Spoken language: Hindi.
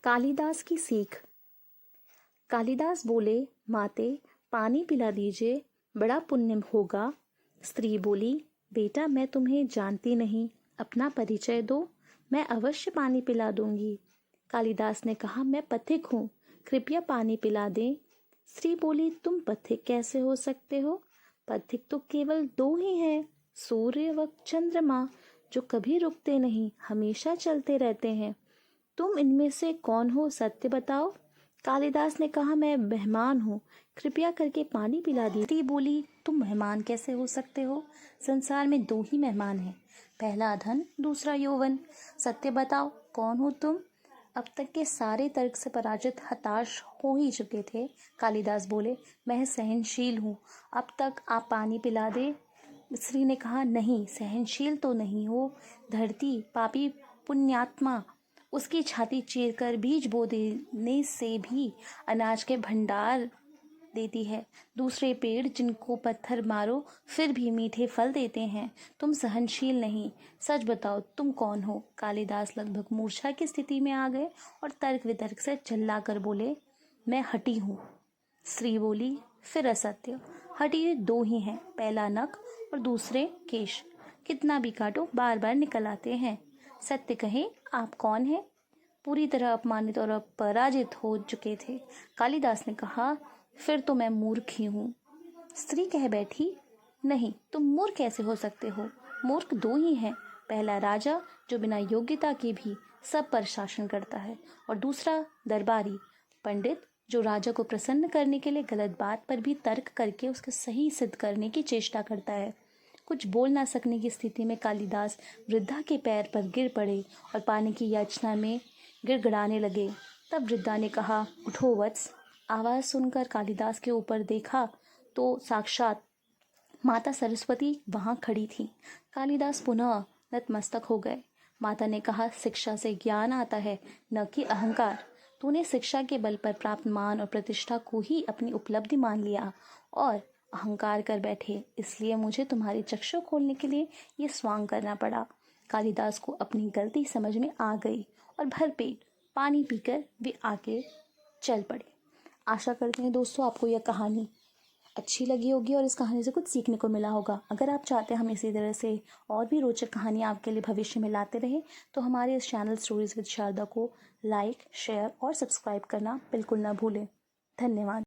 कालिदास की सीख। कालिदास बोले, माते पानी पिला दीजिए, बड़ा पुण्य होगा। स्त्री बोली, बेटा मैं तुम्हें जानती नहीं, अपना परिचय दो, मैं अवश्य पानी पिला दूंगी। कालिदास ने कहा, मैं पथिक हूँ, कृपया पानी पिला दें। स्त्री बोली, तुम पथिक कैसे हो सकते हो? पथिक तो केवल दो ही हैं, सूर्य व चंद्रमा, जो कभी रुकते नहीं, हमेशा चलते रहते हैं। तुम इनमें से कौन हो, सत्य बताओ। कालिदास ने कहा, मैं मेहमान हूँ, कृपया करके पानी पिला दीजिए। स्त्री बोली, तुम मेहमान कैसे हो सकते हो? संसार में दो ही मेहमान हैं, पहला धन, दूसरा यौवन। सत्य बताओ, कौन हो तुम? अब तक के सारे तर्क से पराजित हताश हो ही चुके थे। कालिदास बोले, मैं सहनशील हूँ, अब तक आप पानी पिला दे। स्त्री ने कहा, नहीं, सहनशील तो नहीं हो। धरती पापी पुण्यात्मा, उसकी छाती चीरकर बीज बो देने से भी अनाज के भंडार देती है। दूसरे पेड़ जिनको पत्थर मारो फिर भी मीठे फल देते हैं। तुम सहनशील नहीं, सच बताओ तुम कौन हो? कालिदास लगभग मूर्छा की स्थिति में आ गए और तर्क वितर्क से चिल्लाकर बोले, मैं हठी हूँ। स्त्री बोली, फिर असत्य। हठी दो ही हैं, पहला नख और दूसरे केश, कितना भी काटो बार बार निकल आते हैं। सत्य कहें, आप कौन हैं? पूरी तरह अपमानित और पराजित हो चुके थे। कालिदास ने कहा, फिर तो मैं मूर्ख ही हूँ। स्त्री कह बैठी, नहीं, तुम मूर्ख कैसे हो सकते हो? मूर्ख दो ही हैं, पहला राजा, जो बिना योग्यता के भी सब पर शासन करता है, और दूसरा दरबारी, पंडित, जो राजा को प्रसन्न करने के लिए गलत बात पर भी तर्क करके उसके सही सिद्ध करने की चेष्टा करता है। कुछ बोल ना सकने की स्थिति में कालिदास वृद्धा के पैर पर गिर पड़े और पानी की याचना में गिड़गिड़ाने लगे। तब वृद्धा ने कहा, उठो वत्स। आवाज़ सुनकर कालिदास के ऊपर देखा तो साक्षात माता सरस्वती वहां खड़ी थी। कालिदास पुनः नतमस्तक हो गए। माता ने कहा, शिक्षा से ज्ञान आता है, न कि अहंकार। तूने शिक्षा के बल पर प्राप्त मान और प्रतिष्ठा को ही अपनी उपलब्धि मान लिया और अहंकार कर बैठे, इसलिए मुझे तुम्हारी चक्षु खोलने के लिए ये स्वांग करना पड़ा। कालिदास को अपनी गलती समझ में आ गई और भरपेट पानी पीकर वे आगे चल पड़े। आशा करते हैं दोस्तों आपको यह कहानी अच्छी लगी होगी और इस कहानी से कुछ सीखने को मिला होगा। अगर आप चाहते हैं हम इसी तरह से और भी रोचक कहानियाँ आपके लिए भविष्य में लाते रहें तो हमारे इस चैनल स्टोरीज विद शारदा को लाइक, शेयर और सब्सक्राइब करना बिल्कुल ना भूलें। धन्यवाद।